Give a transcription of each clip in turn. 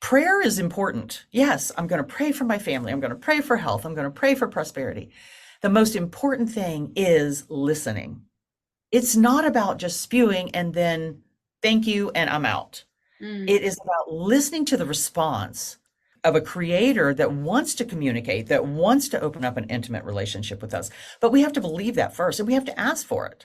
Prayer is important. Yes, I'm going to pray for my family. I'm going to pray for health. I'm going to pray for prosperity. The most important thing is listening. It's not about just spewing and then thank you and I'm out. It Mm. is about listening to the response of a creator that wants to communicate, that wants to open up an intimate relationship with us. But we have to believe that first and we have to ask for it.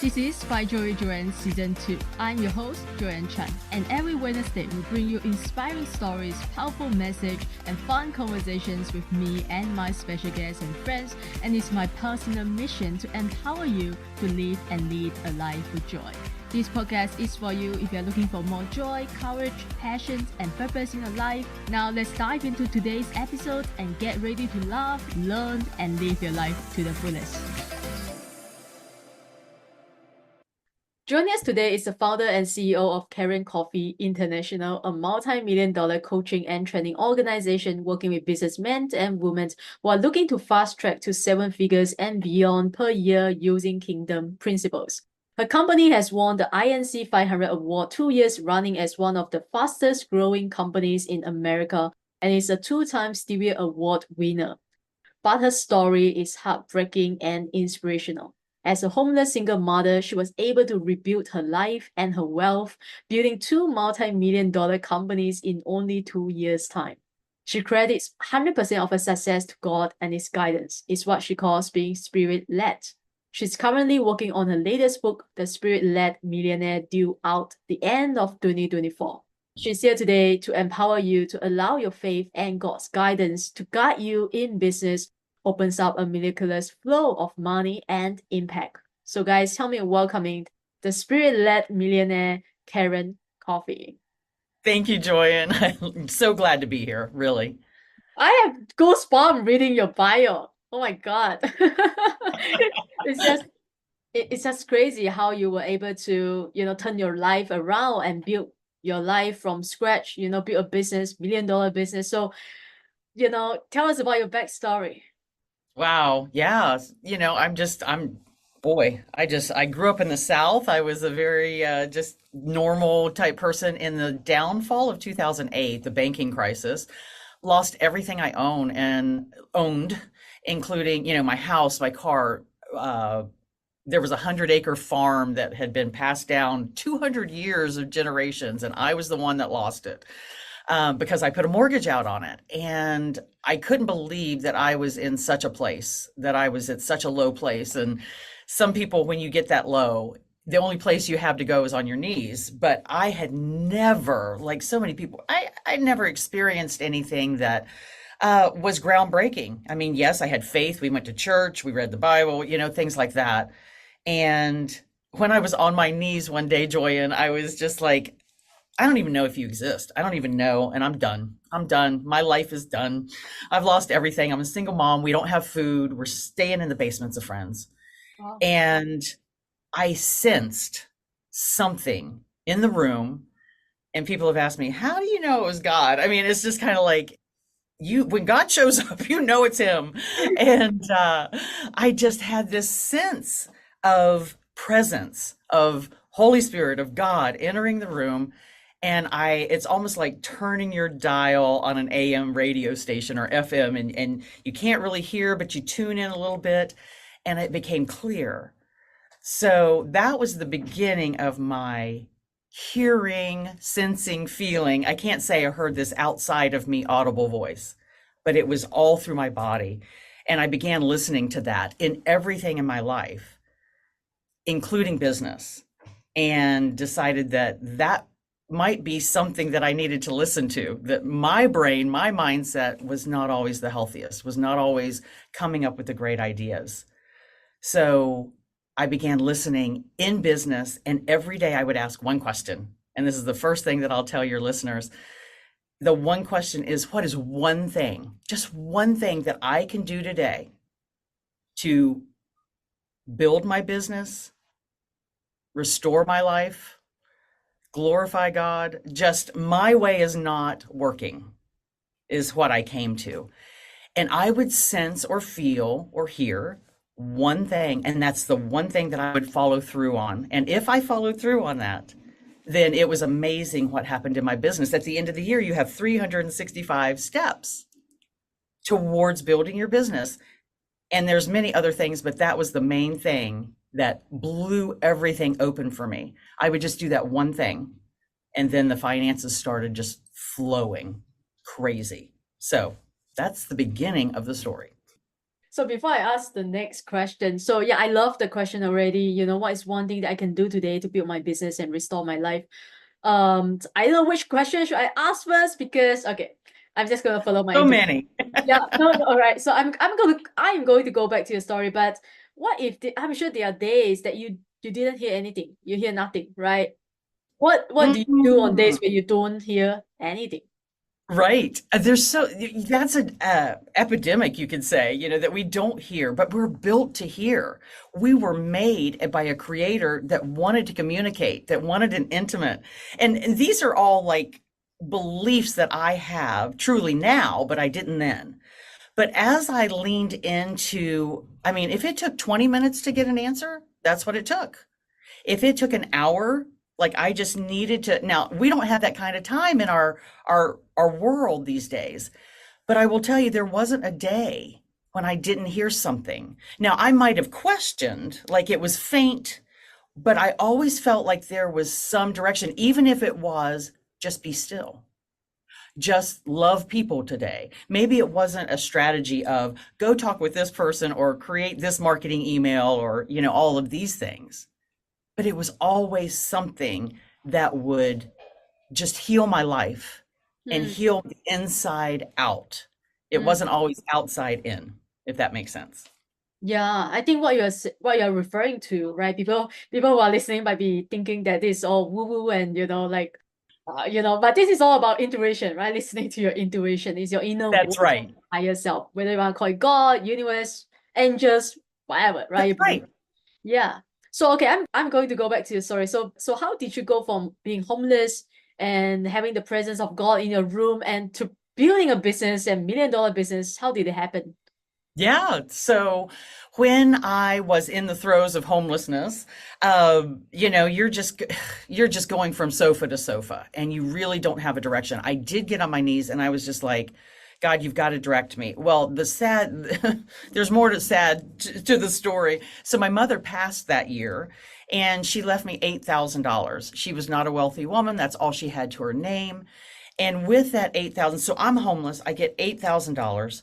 This is By Joyan Season 2. I'm your host, Joyan Chan, and every Wednesday we bring you inspiring stories, powerful message, and fun conversations with me and my special guests and friends, and it's my personal mission to empower you to live and lead a life with joy. This podcast is for you if you're looking for more joy, courage, passion, and purpose in your life. Now let's dive into today's episode and get ready to laugh, learn, and live your life to the fullest. Joining us today is the founder and CEO of Coffey International, a multi-million-dollar coaching and training organization working with businessmen and women who are looking to fast track to 7 figures and beyond per year using Kingdom principles. Her company has won the INC 500 award 2 years running as one of the fastest growing companies in America and is a 2-time Stevie Award winner. But her story is heartbreaking and inspirational. As a homeless single mother, she was able to rebuild her life and her wealth, building 2 multi-million-dollar companies in only 2 years' time. She credits 100% of her success to God and His guidance. It's what she calls being spirit-led. She's currently working on her latest book, The Spirit-Led Millionaire, due out the end of 2024. She's here today to empower you to allow your faith and God's guidance to guide you in business, opens up a miraculous flow of money and impact. So guys, help me welcoming the spirit-led millionaire, Karen Coffey. Thank you, Joyan. I'm so glad to be here, really. I have goosebumps reading your bio. Oh my God. It's just crazy how you were able to, turn your life around and build your life from scratch, build a business, $1 million business. So, tell us about your backstory. Wow. Yeah. I grew up in the South. I was a very just normal type person in the downfall of 2008, the banking crisis. Lost everything I owned, including, my house, my car. There was a 100-acre farm that had been passed down 200 years of generations, and I was the one that lost it because I put a mortgage out on it. And I couldn't believe that I was in such a place, that I was at such a low place. And some people, when you get that low, the only place you have to go is on your knees. But I had never, like so many people, I never experienced anything that was groundbreaking. I mean, yes, I had faith. We went to church, we read the Bible, things like that. And when I was on my knees one day, Joyan, I was just like, I don't even know if you exist. I don't even know. And I'm done. I'm done. My life is done. I've lost everything. I'm a single mom. We don't have food. We're staying in the basements of friends. Wow. And I sensed something in the room. And people have asked me, how do you know it was God? I mean, it's just kind of like, when God shows up, it's him. And I just had this sense of presence, of Holy Spirit, of God entering the room. And it's almost like turning your dial on an AM radio station or FM, and you can't really hear, but you tune in a little bit, and it became clear. So that was the beginning of my hearing, sensing, feeling. I can't say I heard this outside of me audible voice, but it was all through my body. And I began listening to that in everything in my life, including business, and decided that that might be something that I needed to listen to, that my brain, my mindset was not always the healthiest, was not always coming up with the great ideas. So I began listening in business, and every day I would ask one question. And this is the first thing that I'll tell your listeners. The one question is, what is one thing, just one thing that I can do today to build my business, restore my life, glorify God? Just my way is not working, is what I came to. And I would sense or feel or hear one thing, and that's the one thing that I would follow through on. And if I followed through on that, then it was amazing what happened in my business. At the end of the year, you have 365 steps towards building your business. And there's many other things, but that was the main thing that blew everything open for me. I would just do that one thing, and then the finances started just flowing crazy. So that's the beginning of the story. So before I ask the next question, so yeah, I love the question already. You know, what is one thing that I can do today to build my business and restore my life? I don't know which question should I ask first because okay, I'm just gonna follow my So intuition. many. Yeah, no, all right. So I'm going to go back to your story, but what if I'm sure there are days that you didn't hear anything, you hear nothing, right? What do you do on days Mm. where you don't hear anything? Right. There's so that's an epidemic, you could say, that we don't hear, but we're built to hear. We were made by a creator that wanted to communicate, that wanted an intimate. And these are all like beliefs that I have truly now, but I didn't then. But as I leaned into, I mean, if it took 20 minutes to get an answer, that's what it took. If it took an hour, like I just needed to. Now, we don't have that kind of time in our world these days. But I will tell you, there wasn't a day when I didn't hear something. Now, I might have questioned, like it was faint, but I always felt like there was some direction, even if it was just be still, just love people today. Maybe it wasn't a strategy of go talk with this person or create this marketing email or, all of these things. But it was always something that would just heal my life and Hmm. heal the inside out. It Hmm. wasn't always outside in, if that makes sense. Yeah, I think what you're referring to, right? People who are listening might be thinking that this is all woo woo and like, but this is all about intuition, right? Listening to your intuition is your inner That's voice, right. higher self, whether you want to call it God, universe, angels, whatever, right? That's You believe. right. Yeah. So okay, I'm going to go back to your story. So how did you go from being homeless and having the presence of God in your room and to building a business and $1 million business? How did it happen? Yeah. So when I was in the throes of homelessness, you're just going from sofa to sofa, and you really don't have a direction. I did get on my knees, and I was just like, God, you've got to direct me. Well, there's more to the story. So my mother passed that year, and she left me $8,000. She was not a wealthy woman. That's all she had to her name. And with that 8,000, so I'm homeless. I get $8,000.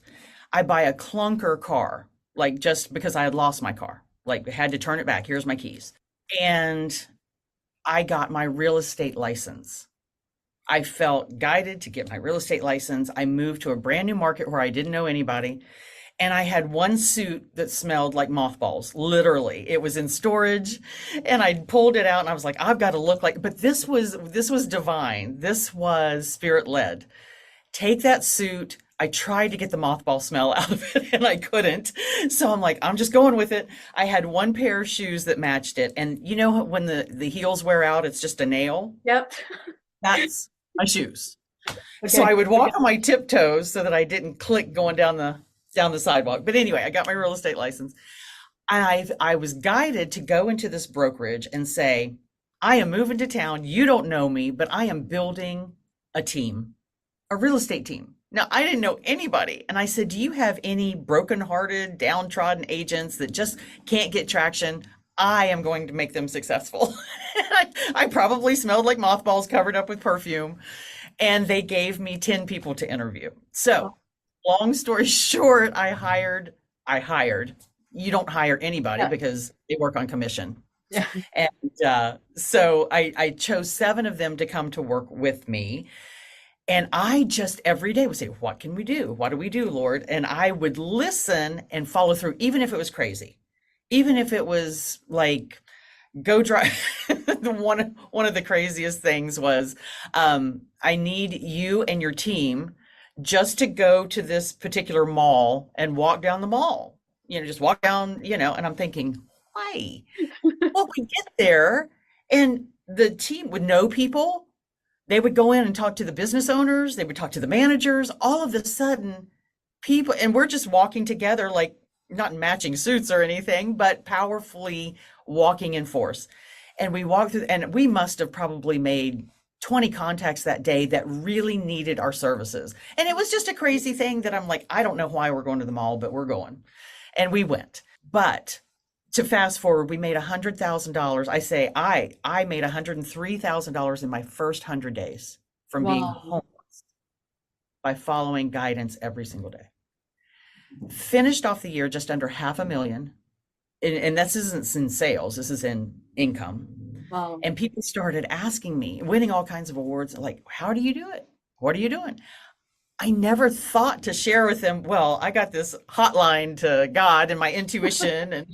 I buy a clunker car, like just because I had lost my car, like had to turn it back. Here's my keys. And I got my real estate license. I felt guided to get my real estate license. I moved to a brand new market where I didn't know anybody. And I had one suit that smelled like mothballs, literally. It was in storage, and I pulled it out and I was like, I've got to look like, but this was divine. This was spirit led. Take that suit. I tried to get the mothball smell out of it and I couldn't. So I'm like, I'm just going with it. I had one pair of shoes that matched it. And when the heels wear out, it's just a nail. Yep. That's my shoes. So Okay. I would walk on my tiptoes so that I didn't click going down the sidewalk. But anyway, I got my real estate license. And I was guided to go into this brokerage and say, I am moving to town. You don't know me, but I am building a team, a real estate team. Now, I didn't know anybody. And I said, do you have any brokenhearted, downtrodden agents that just can't get traction? I am going to make them successful. I probably smelled like mothballs covered up with perfume. And they gave me 10 people to interview. So, Oh, long story short, I hired. You don't hire anybody yeah. because they work on commission. Yeah. And so I chose 7 of them to come to work with me. And I just every day would say, what can we do? What do we do, Lord? And I would listen and follow through, even if it was crazy, even if it was like, go drive. One of the craziest things was, I need you and your team just to go to this particular mall and walk down the mall. Just walk down, and I'm thinking, why? Well, we get there and the team would know people. They would go in and talk to the business owners, they would talk to the managers. All of a sudden, people, and we're just walking together, like not in matching suits or anything, but powerfully walking in force. And we walked through, and we must have probably made 20 contacts that day that really needed our services. And it was just a crazy thing that I'm like, I don't know why we're going to the mall, but we're going. And we went. But to fast forward, we made $100,000. I say I made $103,000 in my first 100 days from being Wow. home by following guidance every single day. Finished off the year just under half a million. And this isn't in sales, this is in income. Wow. And people started asking me, winning all kinds of awards, like, how do you do it? What are you doing? I never thought to share with them, well, I got this hotline to God and my intuition. And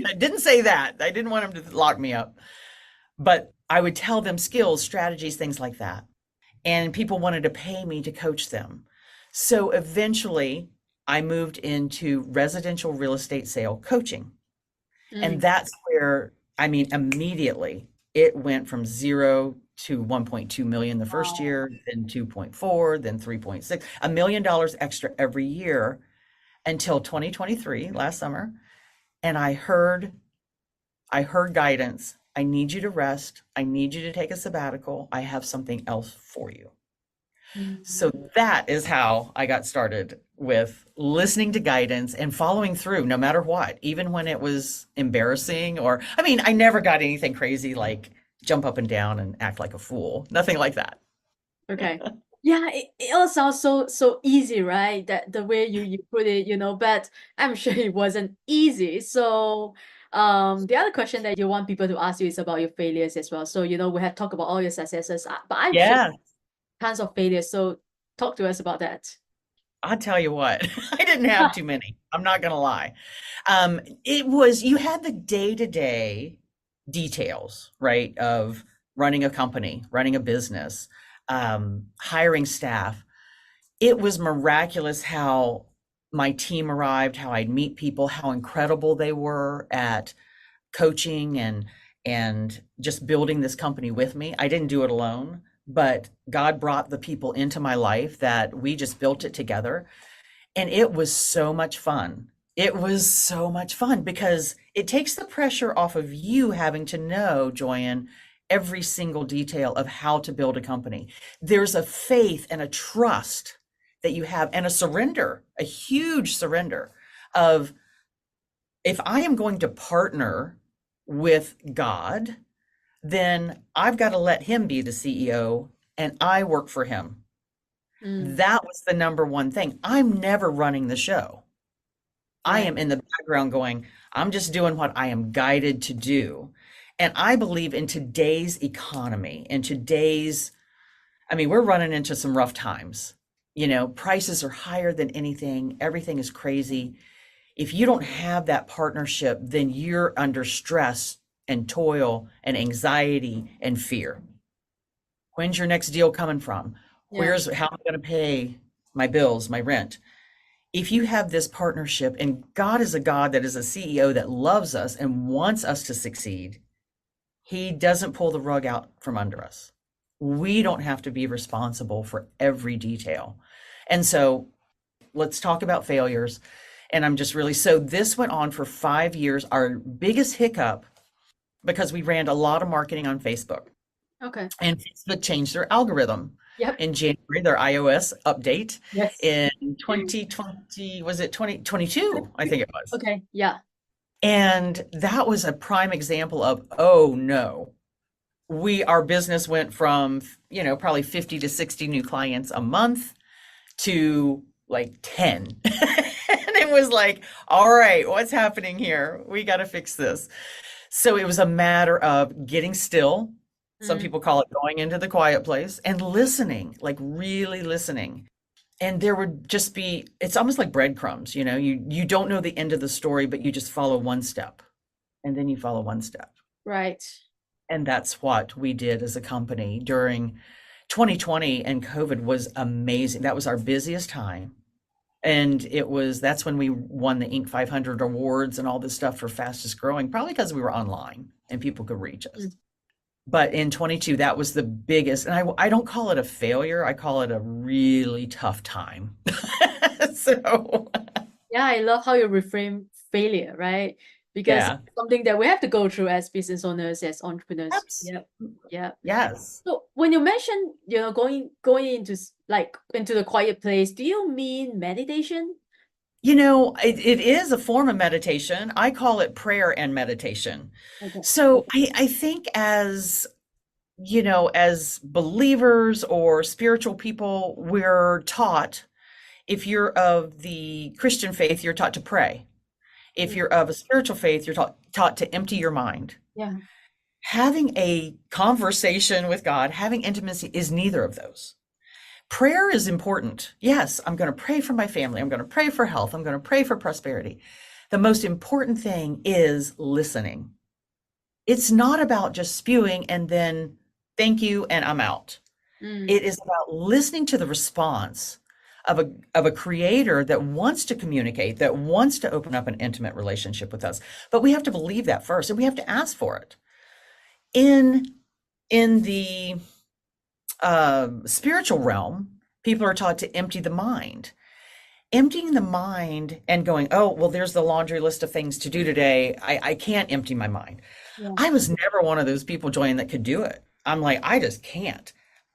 I didn't say that. I didn't want them to lock me up. But I would tell them skills, strategies, things like that. And people wanted to pay me to coach them. So eventually, I moved into residential real estate sale coaching. And Mm. that's where, I mean, immediately it went from 0 to 1.2 million the first Wow. year, then 2.4, then 3.6, $1 million extra every year until 2023, last summer. And I heard guidance. I need you to rest. I need you to take a sabbatical. I have something else for you. Mm. So that is how I got started with listening to guidance and following through no matter what, even when it was embarrassing or, I mean, I never got anything crazy like jump up and down and act like a fool. Nothing like that. Okay. Yeah, it all sounds so easy, right? That the way you put it, but I'm sure it wasn't easy. So the other question that you want people to ask you is about your failures as well. So, we have talked about all your successes, but I'm sure Yeah, tons of failures. So talk to us about that. I'll tell you what, I didn't have too many. I'm not going to lie. You had the day-to-day details, right, of running a company, running a business, hiring staff. It was miraculous how my team arrived, how I'd meet people, how incredible they were at coaching and just building this company with me. I didn't do it alone, but God brought the people into my life that we just built it together. And it was so much fun. It was so much fun because it takes the pressure off of you having to know, Joyan, every single detail of how to build a company. There's a faith and a trust that you have and a surrender, a huge surrender of if I am going to partner with God, then I've got to let him be the CEO and I work for him. Mm. That was the number one thing. I'm never running the show. I Right. am in the background going, I'm just doing what I am guided to do. And I believe in today's economy, in today's, I mean, we're running into some rough times. Prices are higher than anything, everything is crazy. If you don't have that partnership, then you're under stress and toil and anxiety and fear. When's your next deal coming from? Yeah. How am I going to pay my bills, my rent? If you have this partnership, and God is a God that is a CEO that loves us and wants us to succeed, he doesn't pull the rug out from under us. We don't have to be responsible for every detail. And so let's talk about failures. And I'm just really, so this went on for 5 years. Our biggest hiccup, because we ran a lot of marketing on Facebook, Okay. and Facebook changed their algorithm Yep. in January, their iOS update Yes. in 2020, was it 2022? I think it was. Okay. Yeah. And that was a prime example of, oh no, our business went from, probably 50 to 60 new clients a month to like 10. And it was like, all right, what's happening here? We got to fix this. So it was a matter of getting still. Some Mm. people call it going into the quiet place and listening, like really listening. And there would just be, it's almost like breadcrumbs, you don't know the end of the story, but you just follow one step and then you follow one step. Right. And that's what we did as a company during 2020, and COVID was amazing. That was our busiest time. And that's when we won the Inc. 500 awards and all this stuff for fastest growing, probably because we were online and people could reach us. Mm. But in 22, that was the biggest, and I don't call it a failure. I call it a really tough time. So, Yeah, I love how you reframe failure, right? Because yeah, it's something that we have to go through as business owners, as entrepreneurs. abs- Yeah. Yeah. yes. So when you mention, going into like into the quiet place, do you mean meditation? It is a form of meditation. I call it prayer and meditation. Okay. So I think as believers or spiritual people, we're taught, if you're of the Christian faith, you're taught to pray. If Mm, you're of a spiritual faith, you're taught to empty your mind. yeah. Having a conversation with God, having intimacy is neither of those. Prayer is important. Yes, I'm going to pray for my family. I'm going to pray for health. I'm going to pray for prosperity. The most important thing is listening. It's not about just spewing and then thank you and I'm out. Mm, It is about listening to the response of a creator that wants to communicate, that wants to open up an intimate relationship with us. But we have to believe that first, and we have to ask for it. In the spiritual realm, people are taught to empty the mind. Emptying the mind and going, oh, well, there's the laundry list of things to do today. I can't empty my mind. yeah. I was never one of those people, Joyan, that could do it. I'm like, I just can't.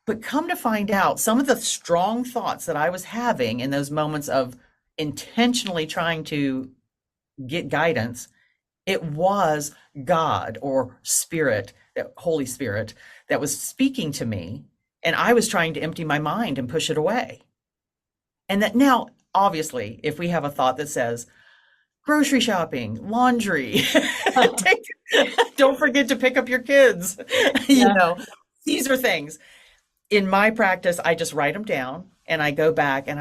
But come to find out, some of the strong thoughts that I was having in those moments of intentionally trying to get guidance, it was God or Spirit, that Holy Spirit, that was speaking to me. And I was trying to empty my mind and push it away. And that now, obviously, if we have a thought that says, grocery shopping, laundry, take, don't forget to pick up your kids, you Yeah. know, these are things. In my practice, I just write them down and I go back and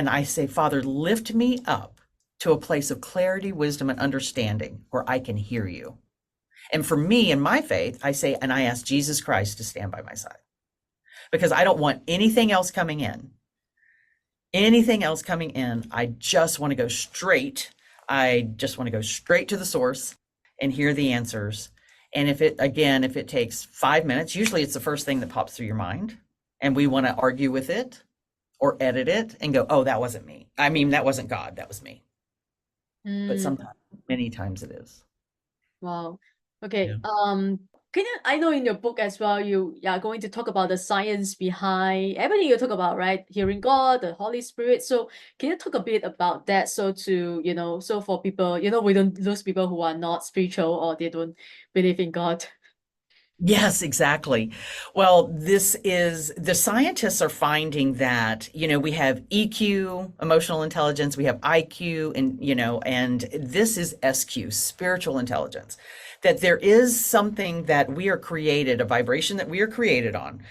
I say, Father, lift me up to a place of clarity, wisdom, and understanding where I can hear you. And for me, in my faith, I say, and I ask Jesus Christ to stand by my side because I don't want anything else coming in. Anything else coming in, I just want to go straight. I just want to go straight to the source and hear the answers. And if it takes 5 minutes, usually it's the first thing that pops through your mind. And we want to argue with it or edit it and go, oh, that wasn't me. I mean, that wasn't God, that was me. But Mm, sometimes, many times it is. wow. Okay. Yeah. I know in your book as well, you are going to talk about the science behind everything you talk about, right? Hearing God, the Holy Spirit. So can you talk a bit about that? So for people, we don't lose people who are not spiritual or they don't believe in God. Yes, exactly. Well, the scientists are finding that, we have EQ, emotional intelligence, we have IQ, and this is SQ, spiritual intelligence. That there is something that we are created, a vibration that we are created on,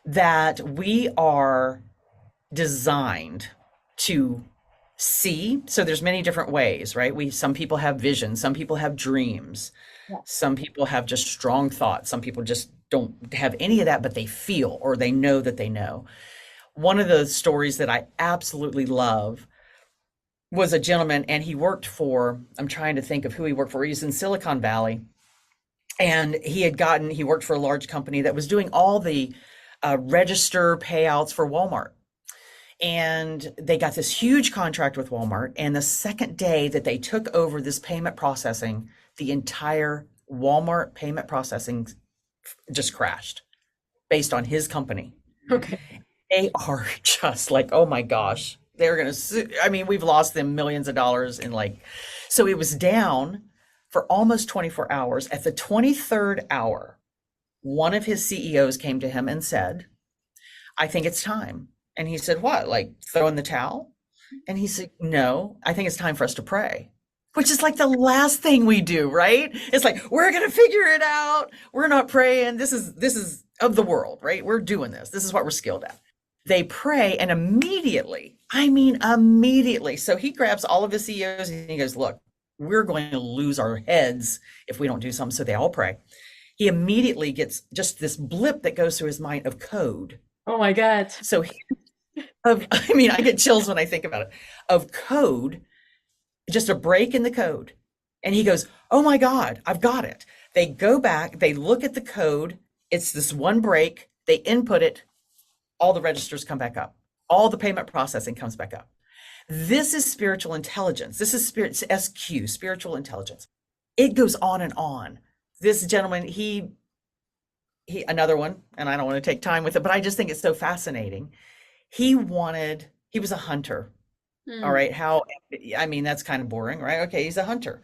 that we are designed to see. So there's many different ways, right? Some people have vision, some people have dreams, Yeah. some people have just strong thoughts, some people just don't have any of that, but they feel or they know that they know. One of the stories that I absolutely love was a gentleman, and I'm trying to think of who he worked for. He's in Silicon Valley, and he worked for a large company that was doing all the register payouts for Walmart. And they got this huge contract with Walmart. And the second day that they took over this payment processing, the entire Walmart payment processing just crashed based on his company. Okay. They are just like, oh my gosh, they're going to sue. I mean, we've lost them millions of dollars so it was down for almost 24 hours. At the 23rd hour, one of his CEOs came to him and said, I think it's time. And he said, what? Like throw in the towel? And he said, no, I think it's time for us to pray, which is like the last thing we do, right? It's like, we're going to figure it out. We're not praying. This is of the world, right? We're doing this. This is what we're skilled at. They pray and immediately, I mean, immediately. So he grabs all of his CEOs and he goes, look, we're going to lose our heads if we don't do something. So they all pray. He immediately gets just this blip that goes through his mind of code. Oh my God. So I mean, I get chills when I think about it, of code, just a break in the code. And he goes, oh my God, I've got it. They go back, they look at the code. It's this one break. They input it. All the registers come back up. All the payment processing comes back up. This is spiritual intelligence. This is SQ, spiritual intelligence. It goes on and on. This gentleman, another one, and I don't want to take time with it, but I just think it's so fascinating. He was a hunter. All Mm, right. I mean, that's kind of boring, right? Okay. He's a hunter.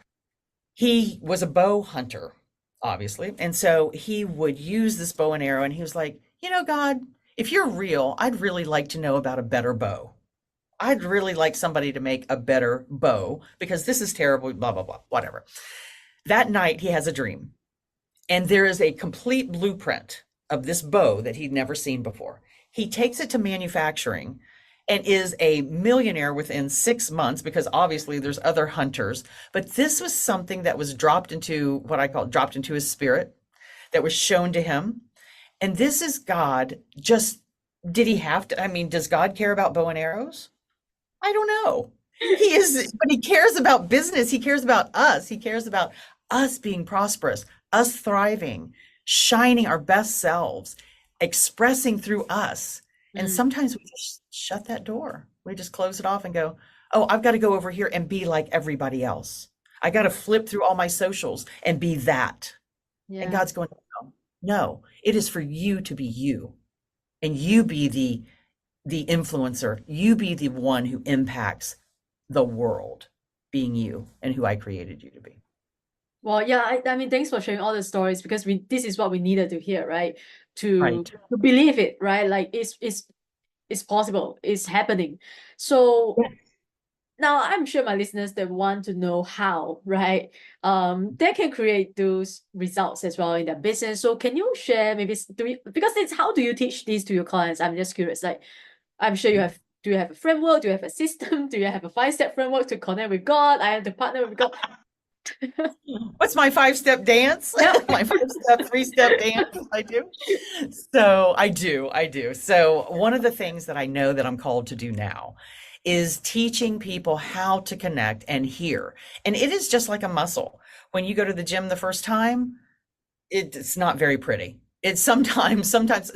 He was a bow hunter, obviously. And so he would use this bow and arrow. And he was like, God, if you're real, I'd really like to know about a better bow. I'd really like somebody to make a better bow because this is terrible, blah, blah, blah, whatever. That night, he has a dream. And there is a complete blueprint of this bow that he'd never seen before. He takes it to manufacturing and is a millionaire within 6 months because obviously there's other hunters. But this was something that was dropped into what I call dropped into his spirit, that was shown to him. And this is God. Just did he have to? I mean, does God care about bow and arrows? I don't know. But he cares about business. He cares about us. He cares about us being prosperous, us thriving, shining our best selves, expressing through us. And mm, sometimes we just shut that door. We just close it off and go, oh, I've got to go over here and be like everybody else. I got to flip through all my socials and be that. And yeah. God's going, no, no, it is for you to be you and you be the influencer. You be the one who impacts the world, being you and who I created you to be. Well, yeah, I mean, thanks for sharing all the stories because this is what we needed to hear, right? To Right. to believe it, right? Like it's possible, it's happening. So Yeah. now I'm sure my listeners they want to know how, right? They can create those results as well in their business. So can you share maybe because it's how do you teach these to your clients? I'm just curious. Like I'm sure you have. Do you have a framework? Do you have a system? Do you have a 5-step framework to connect with God? I have to partner with God. What's my 5-step dance? Yeah. My 5-step, 3-step dance I do. So I do. So one of the things that I know that I'm called to do now is teaching people how to connect and hear. And it is just like a muscle. When you go to the gym the first time, it's not very pretty. It's sometimes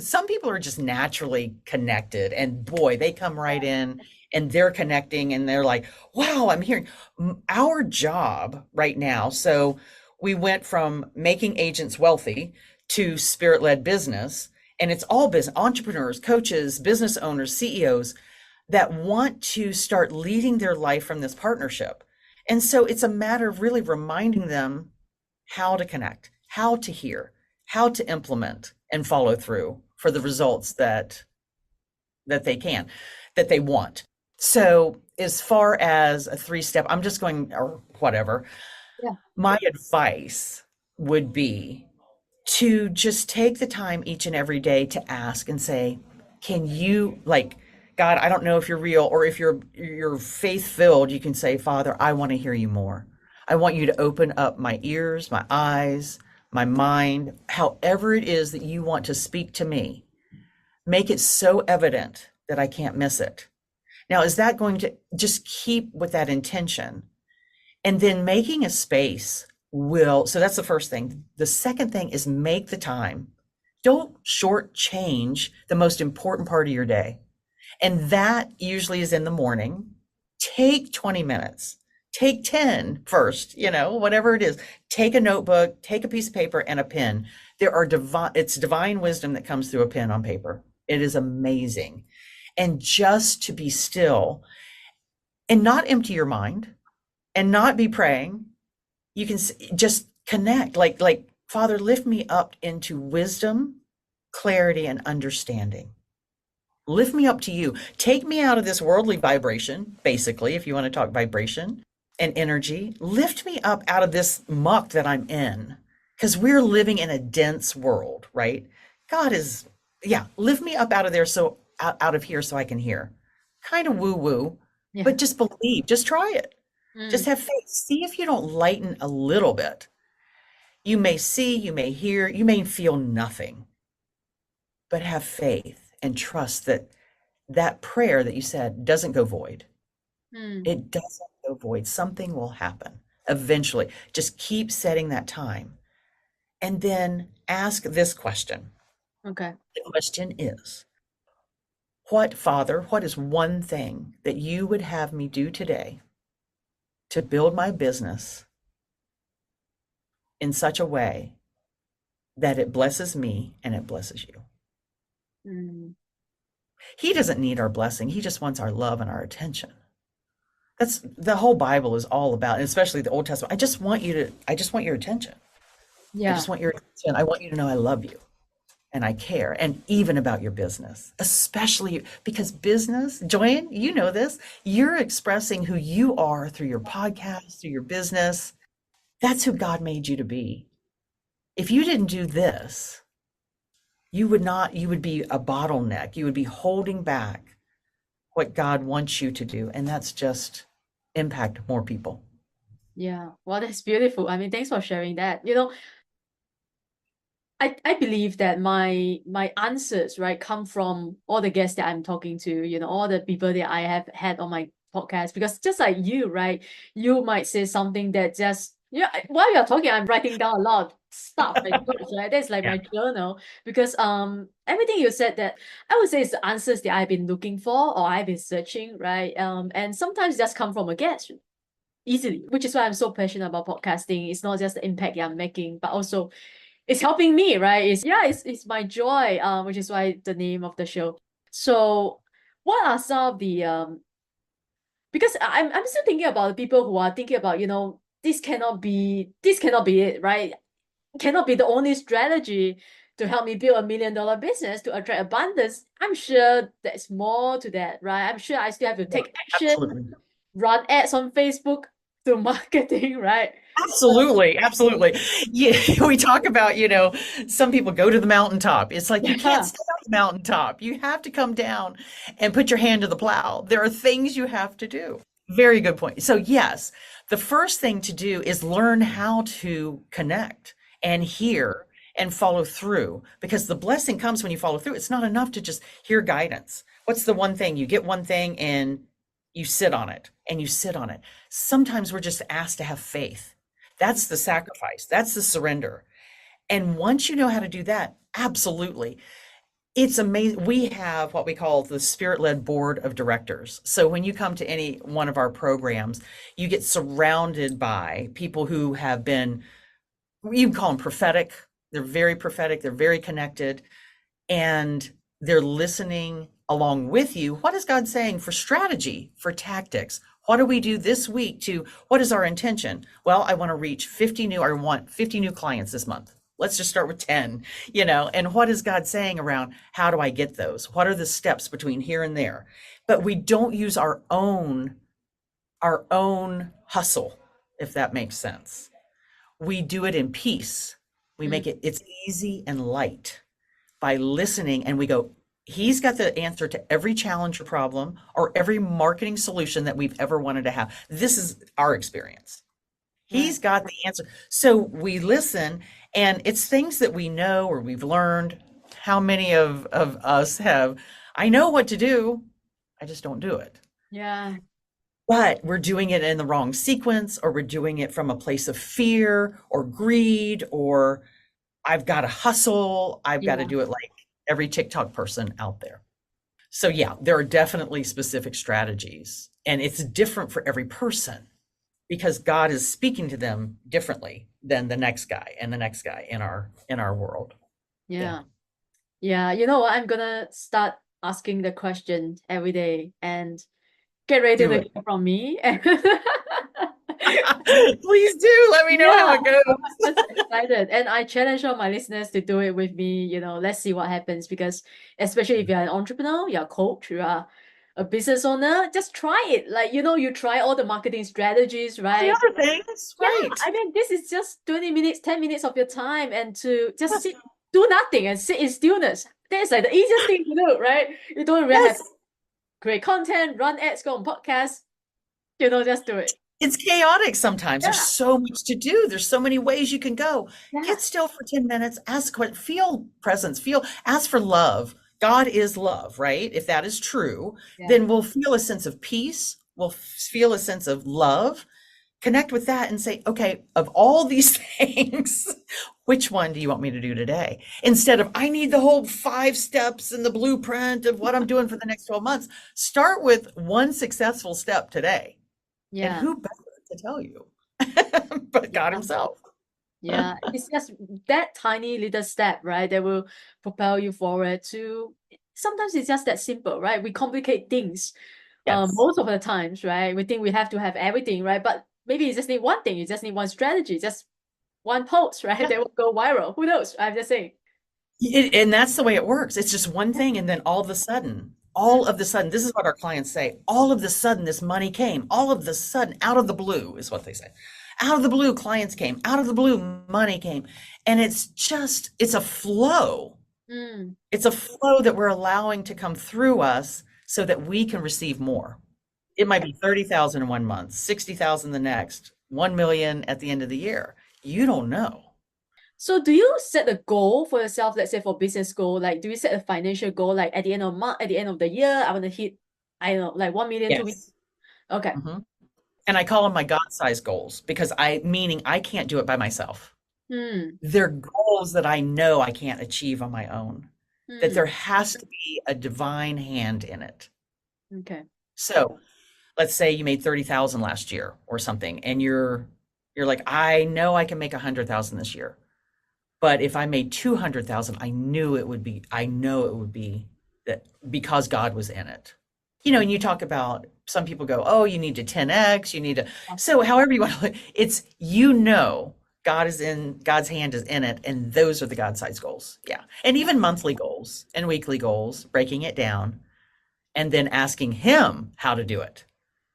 some people are just naturally connected and boy, they come right in and they're connecting and they're like, wow, I'm hearing our job right now. So we went from making agents wealthy to spirit-led business, and it's all business entrepreneurs, coaches, business owners, CEOs that want to start leading their life from this partnership. And so it's a matter of really reminding them how to connect, how to hear, how to implement and follow through for the results that they can, that they want. So as far as a 3-step, I'm just going or whatever, Yeah. my advice would be to just take the time each and every day to ask and say, can you like God, I don't know if you're real or if you're faith filled, you can say, Father, I want to hear you more. I want you to open up my ears, my eyes, my mind, however it is that you want to speak to me. Make it so evident that I can't miss it. Now, is that going to just keep with that intention? And then making a space so that's the first thing. The second thing is make the time. Don't shortchange the most important part of your day. And that usually is in the morning. Take 20 minutes. Take 10 first, whatever it is. Take a notebook, take a piece of paper and a pen. It's divine wisdom that comes through a pen on paper. It is amazing. And just to be still and not empty your mind and not be praying, you can just connect like Father, lift me up into wisdom, clarity and understanding. Lift me up to you. Take me out of this worldly vibration, basically, if you want to talk vibration and energy. Lift me up out of this muck that I'm in because we're living in a dense world, right? God is, yeah, lift me up out of there out of here so I can hear. Kind of woo woo, Yeah. but just believe, just try it. Just Mm, have faith. See if you don't lighten a little bit. You may see, you may hear, you may feel nothing, but have faith and trust that that prayer that you said doesn't go void. mm. It doesn't go void. Something will happen eventually. Just keep setting that time. And then ask this question. Okay. The question is, What, Father, what is one thing that you would have me do today to build my business in such a way that it blesses me and it blesses you? Mm. He doesn't need our blessing. He just wants our love and our attention. That's the whole Bible is all about, and especially the Old Testament. I just want your attention. I Yeah. just want your attention. I want you to know I love you and I care, and even about your business, especially because business, Joyan, you know this, you're expressing who you are through your podcast, through your business. That's who God made you to be. If you didn't do this, you would not, you would be a bottleneck. You would be holding back what God wants you to do. And that's just impact more people. Yeah. Well, that's beautiful. I mean, thanks for sharing that. You know, I believe that my answers, right, come from all the guests that I'm talking to, you know, all the people that I have had on my podcast. Because just like you, right, you might say something that just, yeah, while you're talking, I'm writing down a lot of stuff and notes, right? That's like Yeah, my journal. Because everything you said, that I would say is the answers that I've been looking for or I've been searching, right? And sometimes just come from a guest easily, which is why I'm so passionate about podcasting. It's not just the impact that I'm making, but also it's helping me, right? It's my joy, which is why the name of the show. So what are some of the because I'm still thinking about the people who are thinking about, you know, this cannot be it, right? Cannot be the only strategy to help me build $1 million business to attract abundance. I'm sure there's more to that, right? I'm sure I still have to take action, absolutely. run ads on Facebook, do marketing, right? Absolutely, absolutely. Yeah, we talk about, some people go to the mountaintop. It's like you can't Yeah. stay on the mountaintop. You have to come down and put your hand to the plow. There are things you have to do. Very good point. So, yes, the first thing to do is learn how to connect and hear and follow through because the blessing comes when you follow through. It's not enough to just hear guidance. What's the one thing? You get one thing and you sit on it and you sit on it. Sometimes we're just asked to have faith. That's the sacrifice. That's the surrender. And once you know how to do that, absolutely. It's amazing. We have what we call the Spirit led board of directors. So when you come to any one of our programs, you get surrounded by people who have been, you can call them prophetic. They're very prophetic, they're very connected, and they're listening along with you. What is God saying for strategy, for tactics? What do we do this week to, what is our intention? Well, I want to reach 50 new, I want 50 new clients this month. Let's just start with 10, and what is God saying around how do I get those? What are the steps between here and there? But we don't use our own hustle, if that makes sense. We do it in peace. We Mm. make it's easy and light by listening, and we go, he's got the answer to every challenge or problem or every marketing solution that we've ever wanted to have. This is our experience. Right. He's got the answer. So we listen, and it's things that we know or we've learned. How many of us have, I know what to do, I just don't do it. Yeah. But we're doing it in the wrong sequence, or we're doing it from a place of fear or greed, or I've got to hustle. I've got to Yeah. do it like every TikTok person out there. So yeah, there are definitely specific strategies, and it's different for every person because God is speaking to them differently than the next guy and the next guy in our world. Yeah. Yeah. Yeah. You know what? I'm gonna start asking the question every day and get ready Do to it. hear from me. Please do. Let me know how Yeah, it goes. I'm so excited. And I challenge all my listeners to do it with me. You know, let's see what happens. Because especially if you're an entrepreneur, you're a coach, you are a business owner, just try it. Like, you know, you try all the marketing strategies, All the right? other things, Yeah, right? I mean, this is just 20 minutes, 10 minutes of your time, and to just sit, do nothing and sit in stillness. That's like the easiest thing to do, right? You don't really have to Yes. create content, run ads, go on podcasts, you know, just do it. It's chaotic sometimes. There's Yeah, so much to do. There's so many ways you can go. yeah, Get still for 10 minutes, ask what, feel presence, ask for love. God is love, right? If that is true, yeah, then we'll feel a sense of peace. We'll feel a sense of love. connect with that and say, okay, of all these things, which one do you want me to do today? Instead of, I need the whole 5 steps and the blueprint of what I'm doing for the next 12 months. Start with one successful step today. And Yeah. who better to tell you but God Yeah. Himself? Yeah. It's just that tiny little step, right, that will propel you forward to sometimes it's just that simple, right? We complicate things Yes. most of the times, right? We think we have to have everything, right? But maybe you just need one thing, you just need one strategy, just one post, right? Yeah. That will go viral. Who knows? I'm just saying. And that's the way it works. It's just one thing, and then all of the sudden, this is what our clients say. All of the sudden, this money came. All of the sudden, out of the blue, is what they say. Out of the blue, clients came. Out of the blue, money came. And it's a flow. Mm, It's a flow that we're allowing to come through us so that we can receive more. It might be 30,000 in one month, 60,000 the next, 1 million at the end of the year. You don't know. So do you set a goal for yourself, let's say for business goal, like do you set a financial goal, like at the end of month, at the end of the year, I want to hit, I don't know, like 1 million, 2 million? Yes. Okay. Mhm. And I call them my God-sized goals because meaning I can't do it by myself. Hmm. They're goals that I know I can't achieve on my own, that Hmm. there has to be a divine hand in it. Okay. So let's say you made 30,000 last year or something, and you're like, I know I can make 100,000 this year. But if I made 200,000, I know it would be that because God was in it. And you talk about some people go, oh, you need to 10x, you need to, so however you want to, it's, God's hand is in it. And those are the God sized goals. Yeah. And even monthly goals and weekly goals, breaking it down and then asking Him how to do it.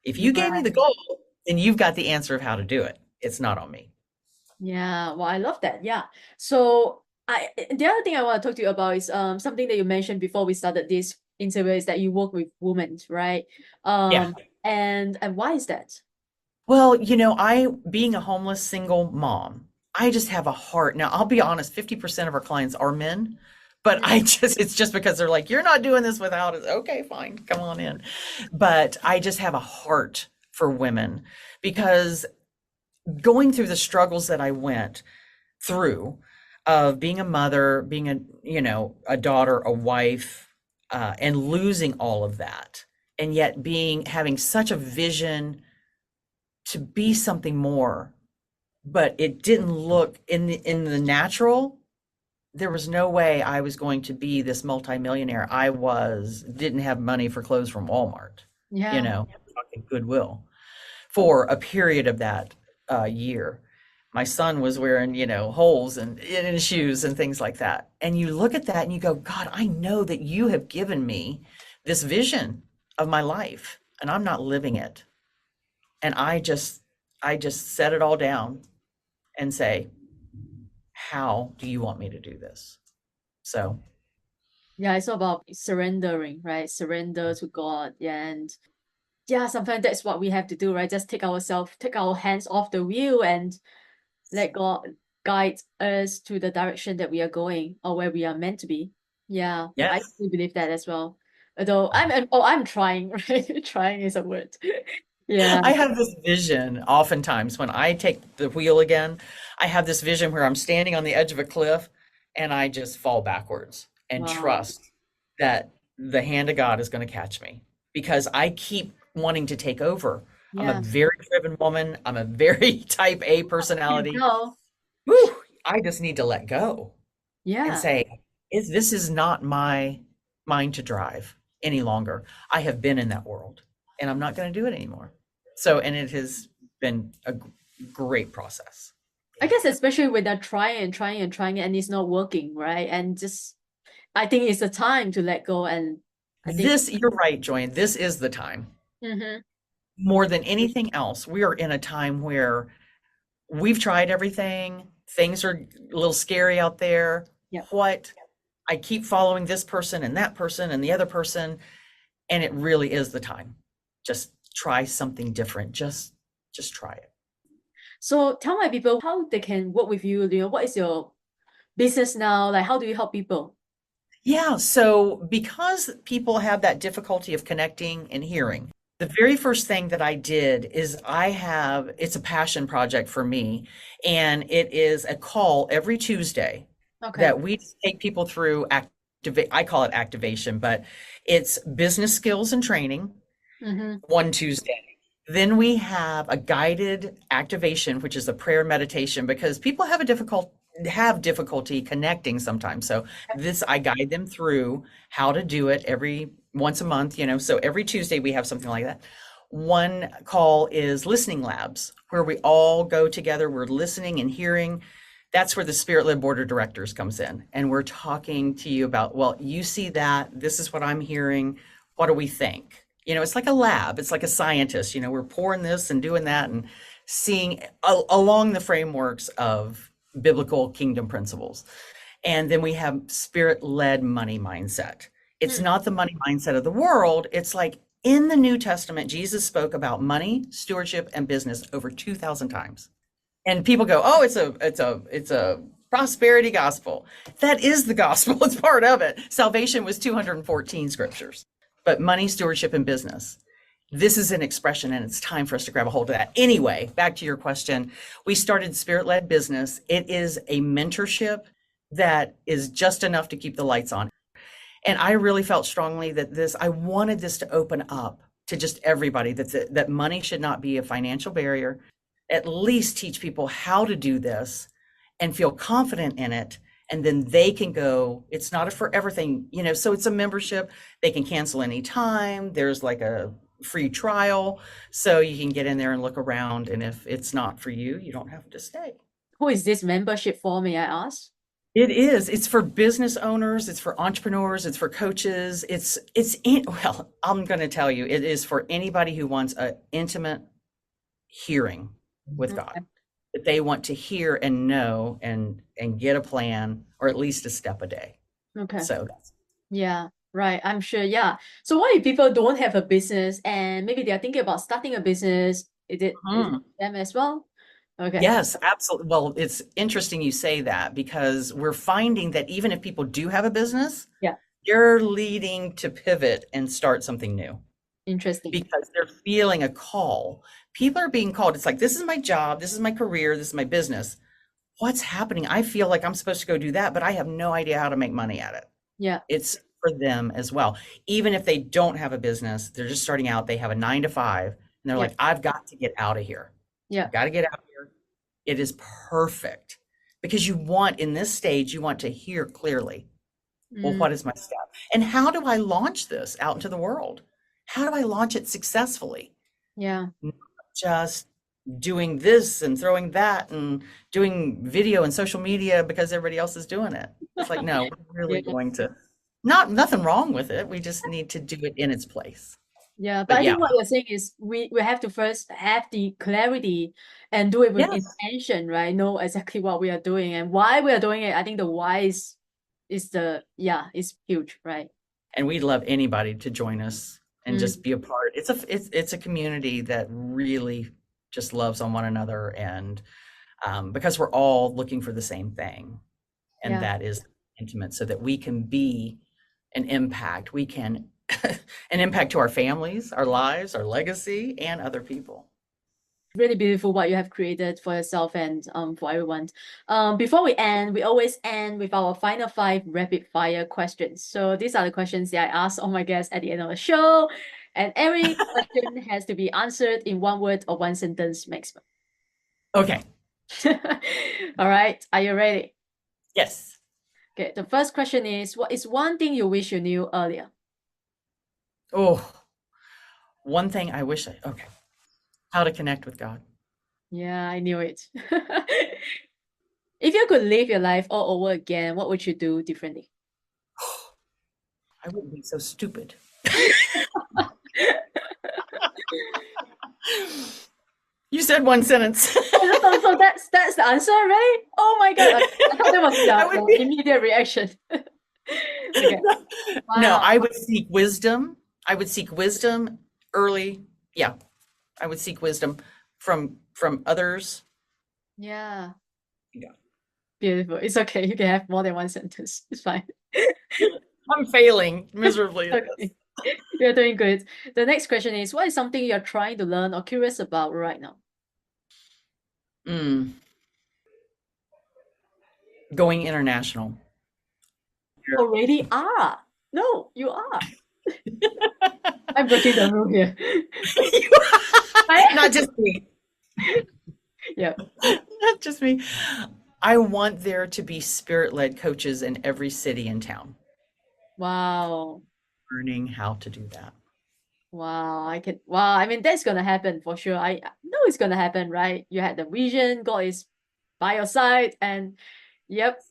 If you gave me Right. the goal, then you've got the answer of how to do it. It's not on me. Yeah. Well, I love that. Yeah. So the other thing I want to talk to you about is something that you mentioned before we started this interview is that you work with women, right? Yeah. And why is that? Well, I being a homeless single mom, I just have a heart. Now, I'll be honest, 50% of our clients are men, but Mm, it's just because they're like, you're not doing this without us. Okay, fine, come on in. But I just have a heart for women because going through the struggles that I went through of being a mother, being a daughter, a wife, and losing all of that, and yet having such a vision to be something more, but it didn't look in the natural. There was no way I was going to be this multimillionaire. Didn't have money for clothes from Walmart, yeah. talking Goodwill for a period of that year. My son was wearing, holes in his shoes and things like that. And you look at that and you go, God, I know that you have given me this vision of my life and I'm not living it. And I just set it all down and say, how do you want me to do this? So, Yeah, it's all about surrendering, right? Surrender to God. Yeah, and yeah, sometimes that's what we have to do, right? Just take our hands off the wheel and let God guide us to the direction that we are going or where we are meant to be. Yeah, I yes, do believe that as well. Although I'm trying, right? Trying is a word. Yeah. I have this vision oftentimes when I take the wheel again. I have this vision where I'm standing on the edge of a cliff and I just fall backwards and Wow. trust that the hand of God is going to catch me because I keep wanting to take over. I'm a Yeah. very driven woman. I'm a very type A You personality. go. Whew, I just need to let go and Yeah. say, this is not my mind to drive any longer. I have been in that world and I'm not going to do it anymore. So, and it has been a great process. I guess especially when they're trying and trying and trying and it's not working, right? And just I think it's a time to let go and I think You're right, Joyan. This is the time. mm-hmm. More than anything else, we are in a time where we've tried everything. Things are a little scary out there. Yeah. What? I keep following this person and that person and the other person, and it really is the time. Just try something different. Just try it. So tell my people how they can work with you. What is your business now? Like how do you help people? Yeah, so because people have that difficulty of connecting and hearing, The very first thing that I did is it's a passion project for me, and it is a call every Tuesday Okay. that we take people through activate. I call it activation, but it's business skills and training Mm-hmm. one Tuesday. Then we have a guided activation, which is a prayer meditation, because people have difficulty connecting sometimes. So this I guide them through how to do it every once a month, So every Tuesday we have something like that. One call is listening labs, where we all go together, we're listening and hearing. That's where the spirit-led board of directors comes in. And we're talking to you about, well, you see that, this is what I'm hearing. What do we think? It's like a lab. It's like a scientist. We're pouring this and doing that and seeing along the frameworks of biblical kingdom principles. And then we have spirit-led money mindset. It's Mm. not the money mindset of the world. It's like in the New Testament, Jesus spoke about money, stewardship, and business over 2,000 times. And people go, "Oh, it's a prosperity gospel." That is the gospel. It's part of it. Salvation was 214 scriptures, but money, stewardship, and business. This is an expression, and it's time for us to grab a hold of that. Anyway, back to your question. We started Spirit Led Business. It is a mentorship that is just enough to keep the lights on. And I really felt strongly that I wanted this to open up to just everybody, that money should not be a financial barrier. At least teach people how to do this and feel confident in it. And then they can go, it's not a forever thing, so it's a membership. They can cancel anytime. There's like a free trial. So you can get in there and look around. And if it's not for you, you don't have to stay. Who is this membership for, may I ask? It is. It's for business owners. It's for entrepreneurs. It's for coaches. Well, I'm going to tell you, it is for anybody who wants an intimate hearing with God, Okay. that they want to hear and know and get a plan, or at least a step a day. Okay. So Yeah, right. I'm sure. Yeah. So what if people don't have a business and maybe they're thinking about starting a business? Is it Mhm. them as well? Okay. Yes, absolutely. Well, it's interesting you say that, because we're finding that even if people do have a business, Yeah. they're leading to pivot and start something new Interesting. because they're feeling a call. People are being called. It's like, this is my job, this is my career, this is my business. What's happening? I feel like I'm supposed to go do that, but I have no idea how to make money at it. Yeah. It's for them as well. Even if they don't have a business, they're just starting out, they have a 9 to 5, and they're Yeah. like, I've got to get out of here. Yeah. I've got to get out of here. It is perfect, because in this stage, you want to hear clearly, well, Mm, what is my step? And how do I launch this out into the world? How do I launch it successfully? yeah. Not just doing this and throwing that and doing video and social media because everybody else is doing it. It's like, no, we're really Yeah. going to, nothing wrong with it. We just need to do it in its place. Yeah. But But I yeah, think what you're saying is we have to first have the clarity and do it with yes. intention, right? Know exactly what we are doing and why we are doing it. I think the why is is huge, right? And we'd love anybody to join us and Mm, just be a part. It's a community that really just loves on one another, and because we're all looking for the same thing, and yeah. that is intimate, so that we can be an impact. We can an impact to our families, our lives, our legacy, and other people. Really beautiful what you have created for yourself and for everyone. Before we end, we always end with our final 5 rapid fire questions. So these are the questions that I ask all my guests at the end of the show, and every question has to be answered in 1 word or 1 sentence maximum. Okay. All right, are you ready? Yes. Okay, the first question is, what is one thing you wish you knew earlier? Oh, one thing I wish okay. How to connect with God. Yeah, I knew it. If you could live your life all over again, what would you do differently? I wouldn't be so stupid. You said one sentence. So that's the answer, right? Oh my God. I thought that was I would the be immediate reaction. Okay. No, Wow. I would seek wisdom. I would seek wisdom early. Yeah, I would seek wisdom from others. Yeah. Yeah. Beautiful. It's okay. You can have more than 1 sentence. It's fine. I'm failing miserably at Okay. this. You're doing good. The next question is, what is something you're trying to learn or curious about right now? Mm, going international. Already are. No, you are. I'm breaking the rule here. Not just me. Yeah. Not just me. I want there to be spirit-led coaches in every city and town, Wow. learning how to do that. Wow. Wow. I mean, that's gonna happen for sure. I know it's gonna happen, right? You had the vision, God is by your side, and yep.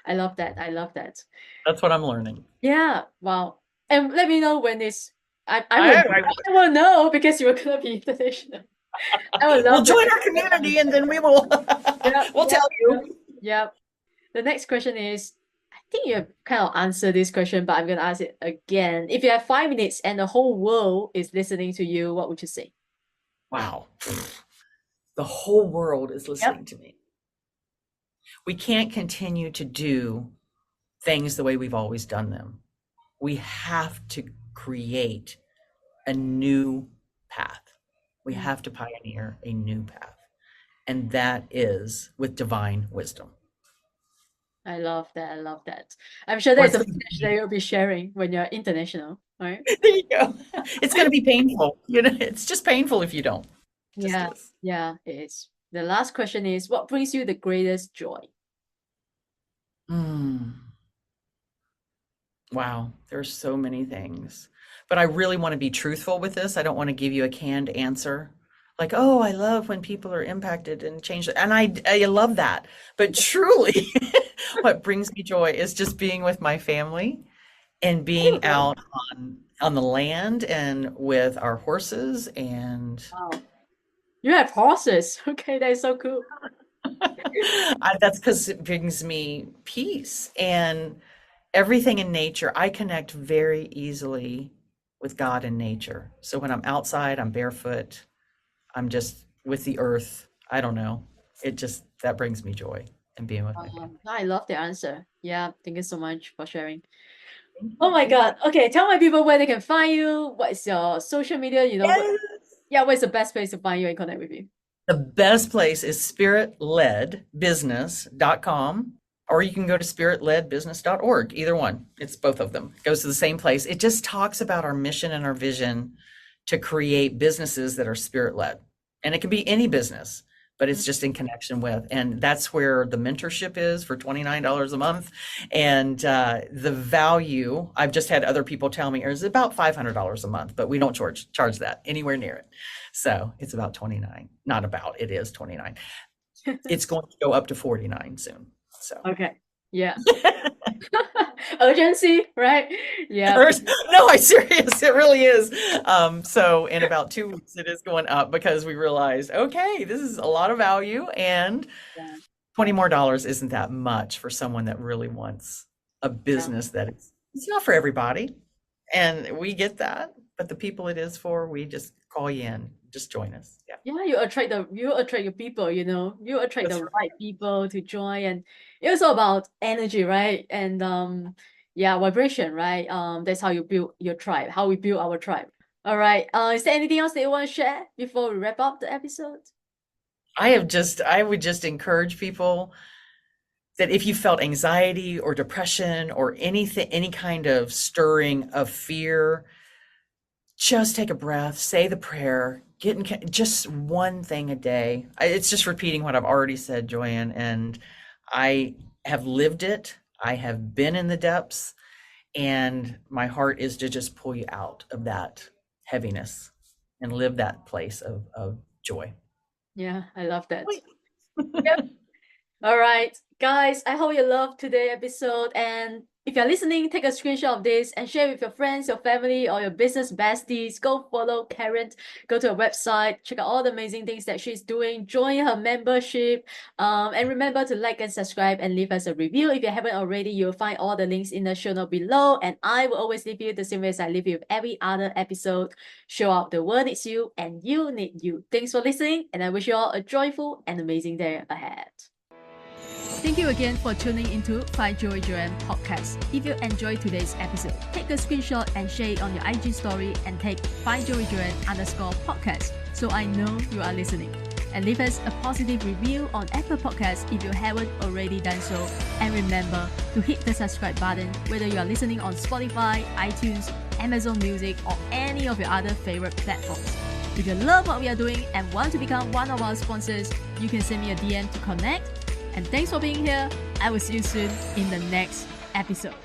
I love that. I love that. That's what I'm learning. Yeah. Wow. And let me know when it's I will I I will know because you're gonna be international. I would will love to. join our community and then we will Yep, we'll yep, tell yep, you. yep. The next question is, I think you have kind of answered this question, but I'm gonna ask it again. If you have 5 minutes and the whole world is listening to you, what would you say? Wow. The whole world is Yep. listening to me. We can't continue to do things the way we've always done them. We have to create a new path. We Mm, have to pioneer a new path. And that is with divine wisdom. I love that. I love that. I'm sure there's What's a message that you'll be sharing when you're international, right? there you go. It's going to be painful. You know, it's just painful if you don't. It just Yeah, is. yeah, it is. The last question is, what brings you the greatest joy? Mm. Wow, there's so many things. But I really want to be truthful with this. I don't want to give you a canned answer. Like, oh, I love when people are impacted and change. And I love that. But truly, what brings me joy is just being with my family and being Beautiful. out on the land and with our horses and Wow. You have horses. Okay, that is so cool. that's because it brings me peace and everything in nature. I connect very easily with God and nature. So when I'm outside, I'm barefoot, I'm just with the earth. I don't know. It just, that brings me joy and being with my family. I love the answer. Yeah, thank you so much for sharing. Thank Oh you. my God. Okay, tell my people where they can find you. What is your social media? Yes. Yeah, what's the best place to find you and connect with you? The best place is spiritledbusiness.com, or you can go to spiritledbusiness.org. Either one. It's both of them. It goes to the same place. It just talks about our mission and our vision to create businesses that are spirit led. And it can be any business, but it's just in connection with. And that's where the mentorship is for $29 a month. And the value, I've just had other people tell me, is about $500 a month, but we don't charge that anywhere near it. So it's about 29. Not about, it is 29. It's going to go up to 49 soon. So Okay. Yeah. Urgency, right? Yeah. no, I'm serious. It really is. So in about 2 weeks, it is going up because we realized, okay, this is a lot of value, and Yeah. 20 more dollars isn't that much for someone that really wants a Yeah. business that it's not for everybody. And we get that, but the people it is for, we just call you in, just join us. Yeah, Yeah, you attract your people, you attract that's the right. right people to join, and it's all about energy, right? And yeah, vibration, right? That's how you build your tribe, how we build our tribe. All right. Is there anything else that you want to share before we wrap up the episode? I would just encourage people that if you felt anxiety or depression or anything, any kind of stirring of fear, just take a breath, say the prayer, get in just one thing a day. It's just repeating what I've already said, Joyanne, and I have lived it. I have been in the depths, and my heart is to just pull you out of that heaviness and live that place of joy. Yeah, I love that. Yep. All right, guys, I hope you loved today's episode. And if you're listening, take a screenshot of this and share with your friends, your family, or your business besties. Go follow Karen, go to her website, check out all the amazing things that she's doing, join her membership. And remember to like and subscribe and leave us a review. If you haven't already, you'll find all the links in the show note below. And I will always leave you the same way as I leave you with every other episode. Show up, the world needs you, and you need you. Thanks for listening, and I wish you all a joyful and amazing day ahead. Thank you again for tuning into Find Joy Joyan podcast. If you enjoyed today's episode, take a screenshot and share it on your IG story and tag findjoyjoyan_podcast so I know you are listening. And leave us a positive review on Apple Podcasts if you haven't already done so. And remember to hit the subscribe button whether you are listening on Spotify, iTunes, Amazon Music, or any of your other favorite platforms. If you love what we are doing and want to become one of our sponsors, you can send me a DM to connect. And thanks for being here. I will see you soon in the next episode.